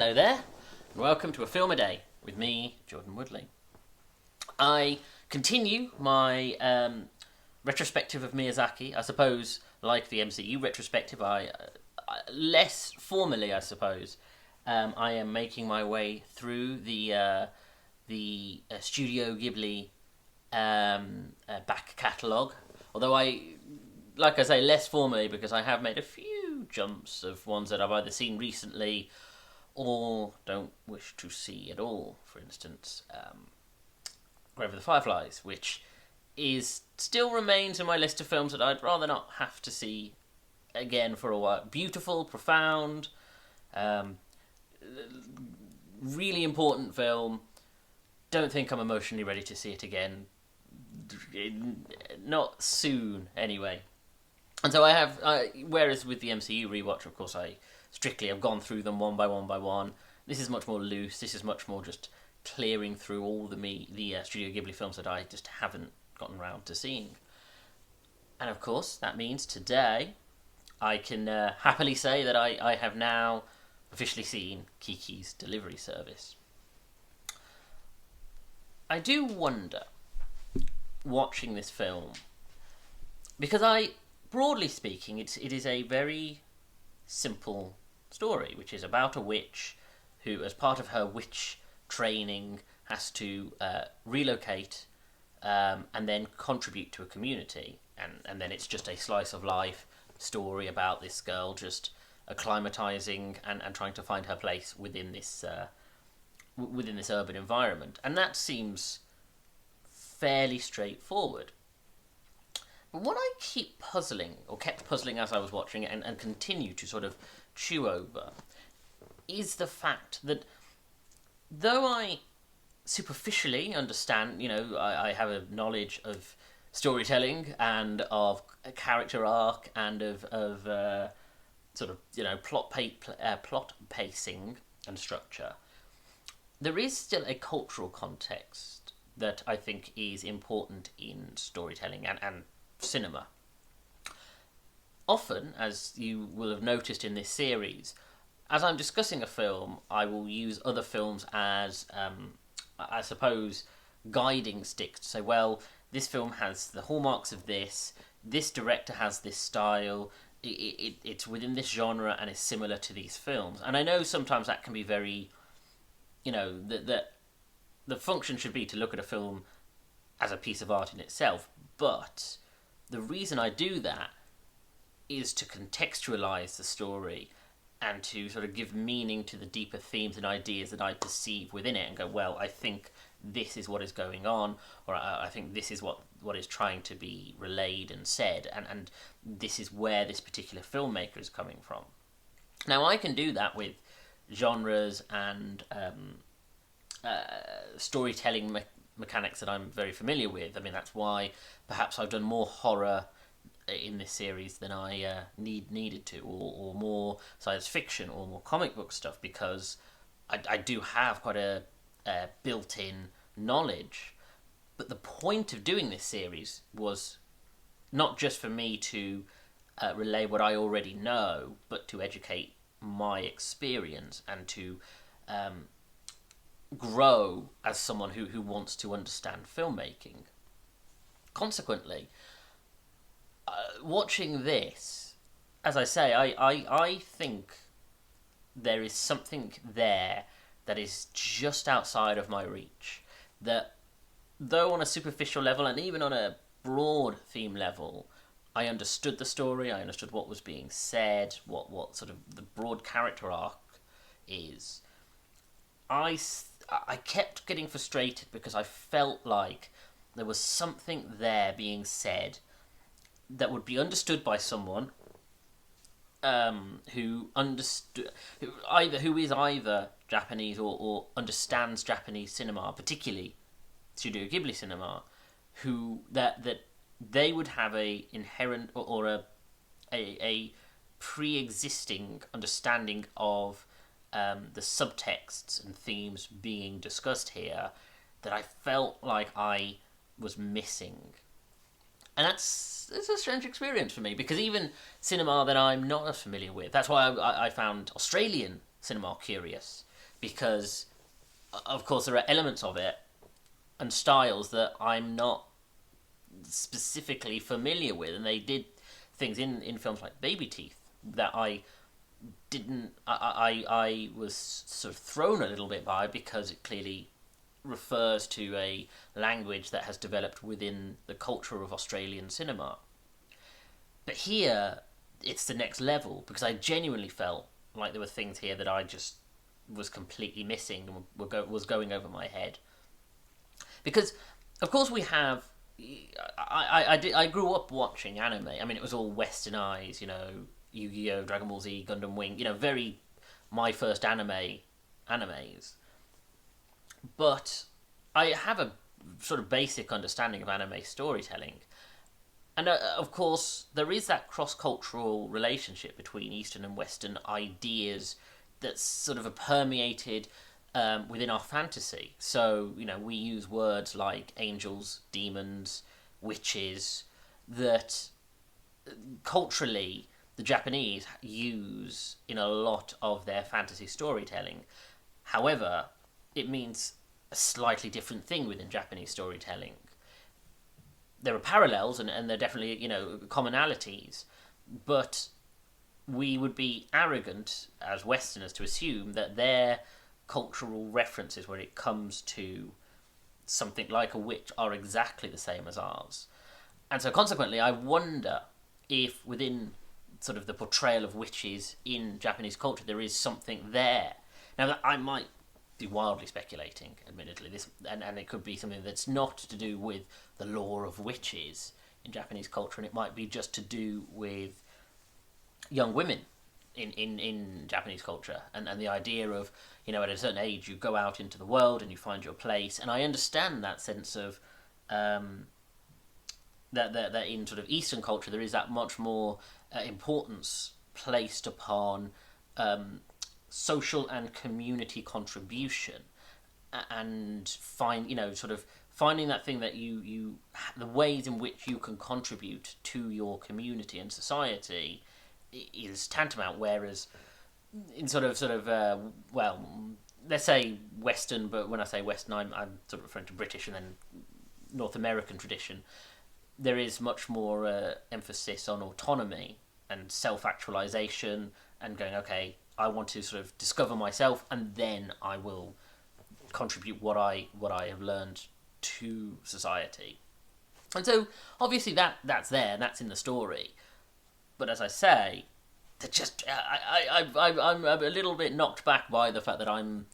Hello there, and welcome to A Film a Day with me, Jordan Woodley. I continue my retrospective of Miyazaki. I suppose, like the MCU retrospective, less formally, I suppose, I am making my way through the Studio Ghibli back catalogue. Although like I say, less formally because I have made a few jumps of ones that I've either seen recently or don't wish to see at all. For instance, Grave of the Fireflies, which still remains in my list of films that I'd rather not have to see again for a while. Beautiful, profound, really important film. Don't think I'm emotionally ready to see it again. Not soon, anyway. And so whereas with the MCU rewatch, of course, I strictly have gone through them one by one. This is much more loose. This is much more just clearing through all the Studio Ghibli films that I just haven't gotten around to seeing. And of course, that means today I can happily say that I have now officially seen Kiki's Delivery Service. I do wonder, watching this film, because broadly speaking, it is a very simple story, which is about a witch who, as part of her witch training, has to relocate and then contribute to a community. And then it's just a slice of life story about this girl just acclimatizing and trying to find her place within this urban environment. And that seems fairly straightforward. But what I kept puzzling as I was watching it and continue to sort of chew over, is the fact that though I superficially understand, I have a knowledge of storytelling and of a character arc and of plot pacing and structure, there is still a cultural context that I think is important in storytelling and cinema. Often, as you will have noticed in this series, as I'm discussing a film, I will use other films as, I suppose, guiding sticks to say, well, this film has the hallmarks of this director has this style, it's within this genre and is similar to these films. And I know sometimes that can be very, the function should be to look at a film as a piece of art in itself, but the reason I do that is to contextualize the story and to sort of give meaning to the deeper themes and ideas that I perceive within it and go, well, I think this is what is going on, or I think this is what is trying to be relayed and said, and this is where this particular filmmaker is coming from. Now, I can do that with genres and storytelling mechanics that I'm very familiar with. I mean, that's why perhaps I've done more horror in this series than I needed to, or more science fiction or more comic book stuff, because I do have quite a built-in knowledge. But the point of doing this series was not just for me to relay what I already know, but to educate my experience and to grow as someone who wants to understand filmmaking. Consequently, watching this, as I say, I think there is something there that is just outside of my reach. That, though on a superficial level and even on a broad theme level, I understood the story, I understood what was being said, what sort of the broad character arc is. I kept getting frustrated because I felt like there was something there being said that would be understood by someone who is either Japanese or understands Japanese cinema, particularly Studio Ghibli cinema, who that they would have a inherent or a pre-existing understanding of the subtexts and themes being discussed here that I felt like I was missing. And it's a strange experience for me, because even cinema that I'm not as familiar with, that's why I found Australian cinema curious, because, of course, there are elements of it and styles that I'm not specifically familiar with, and they did things in films like Baby Teeth that I didn't. I was sort of thrown a little bit by, because it clearly refers to a language that has developed within the culture of Australian cinema. But here, it's the next level, because I genuinely felt like there were things here that I just was completely missing and was going over my head. Because, of course, we have. I grew up watching anime. I mean, it was all westernized, Yu-Gi-Oh, Dragon Ball Z, Gundam Wing, very my first animes. But I have a sort of basic understanding of anime storytelling. And of course, there is that cross-cultural relationship between Eastern and Western ideas that's sort of permeated within our fantasy. So, we use words like angels, demons, witches, that culturally the Japanese use in a lot of their fantasy storytelling. However, it means a slightly different thing within Japanese storytelling. There are parallels, and there are definitely, commonalities, but we would be arrogant as Westerners to assume that their cultural references when it comes to something like a witch are exactly the same as ours. And so consequently, I wonder if within sort of the portrayal of witches in Japanese culture there is something there. Now, I might be wildly speculating, admittedly, and it could be something that's not to do with the lore of witches in Japanese culture, and it might be just to do with young women in Japanese culture, and the idea of, at a certain age you go out into the world and you find your place. And I understand that sense of that in sort of Eastern culture there is that much more importance placed upon social and community contribution, and finding that thing that you the ways in which you can contribute to your community and society is tantamount. Whereas in let's say Western, but when I say Western, I'm sort of referring to British and then North American tradition. There is much more emphasis on autonomy and self-actualization, and going, okay, I want to sort of discover myself, and then I will contribute what I have learned to society. And so obviously that's there, and that's in the story. But as I say, that just I'm a little bit knocked back by the fact that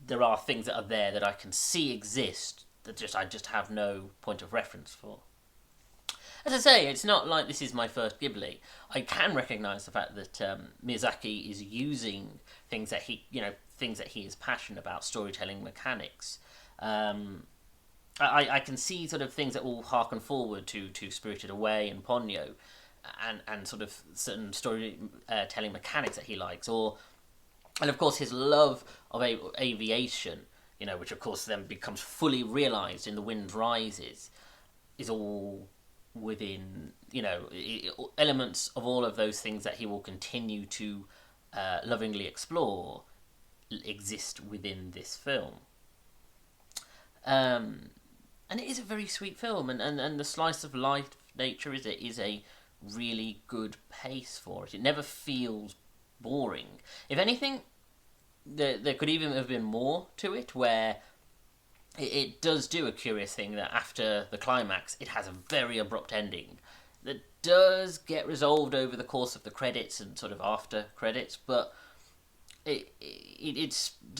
there are things that are there that I can see exist that I just have no point of reference for. As I say, it's not like this is my first Ghibli. I can recognise the fact that Miyazaki is using things that he is passionate about, storytelling mechanics. I can see sort of things that will harken forward to Spirited Away and Ponyo, and sort of certain storytelling mechanics that he likes, and of course his love of aviation, which of course then becomes fully realised in The Wind Rises, is all within, elements of all of those things that he will continue to lovingly explore exist within this film. And it is a very sweet film, and the slice of life nature is a really good pace for it. It never feels boring. If anything, there could even have been more to it, where it does do a curious thing that after the climax, it has a very abrupt ending that does get resolved over the course of the credits and sort of after credits, but it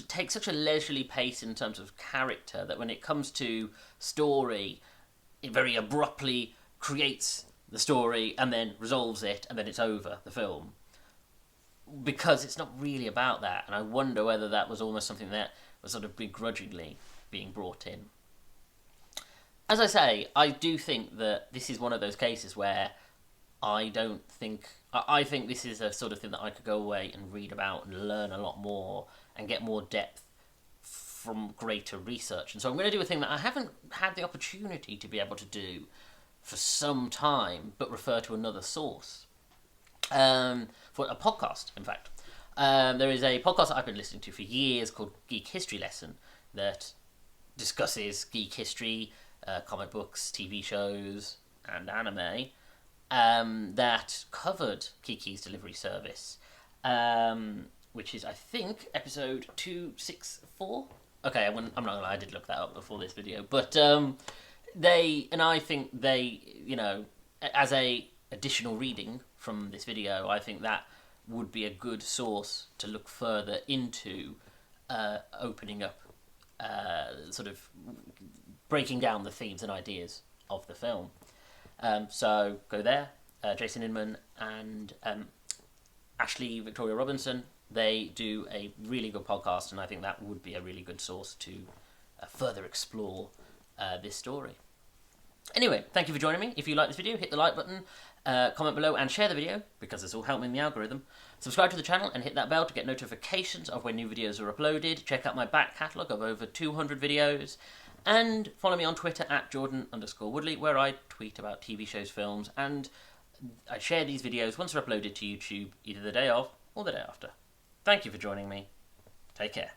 takes such a leisurely pace in terms of character that when it comes to story, it very abruptly creates the story and then resolves it, and then it's over, the film. Because it's not really about that, and I wonder whether that was almost something that was sort of begrudgingly being brought in. As I say, I do think that this is one of those cases where I think this is a sort of thing that I could go away and read about and learn a lot more and get more depth from greater research. And so I'm going to do a thing that I haven't had the opportunity to be able to do for some time, but refer to another source. For a podcast, in fact. There is a podcast that I've been listening to for years called Geek History Lesson that discusses geek history, comic books, TV shows, and anime that covered Kiki's delivery service, which is, I think, episode 264. Okay, I'm not gonna lie, I did look that up before this video, but I think they, as a additional reading from this video, I think that would be a good source to look further into opening up, sort of breaking down the themes and ideas of the film. So go there. Jason Inman and Ashley Victoria Robinson, they do a really good podcast, and I think that would be a really good source to further explore this story. Anyway, thank you for joining me. If you like this video, hit the like button, comment below, and share the video, because this will help me in the algorithm. Subscribe to the channel and hit that bell to get notifications of when new videos are uploaded. Check out my back catalogue of over 200 videos. And follow me on Twitter at Jordan_Woodley, where I tweet about TV shows, films, and I share these videos once they're uploaded to YouTube, either the day of or the day after. Thank you for joining me. Take care.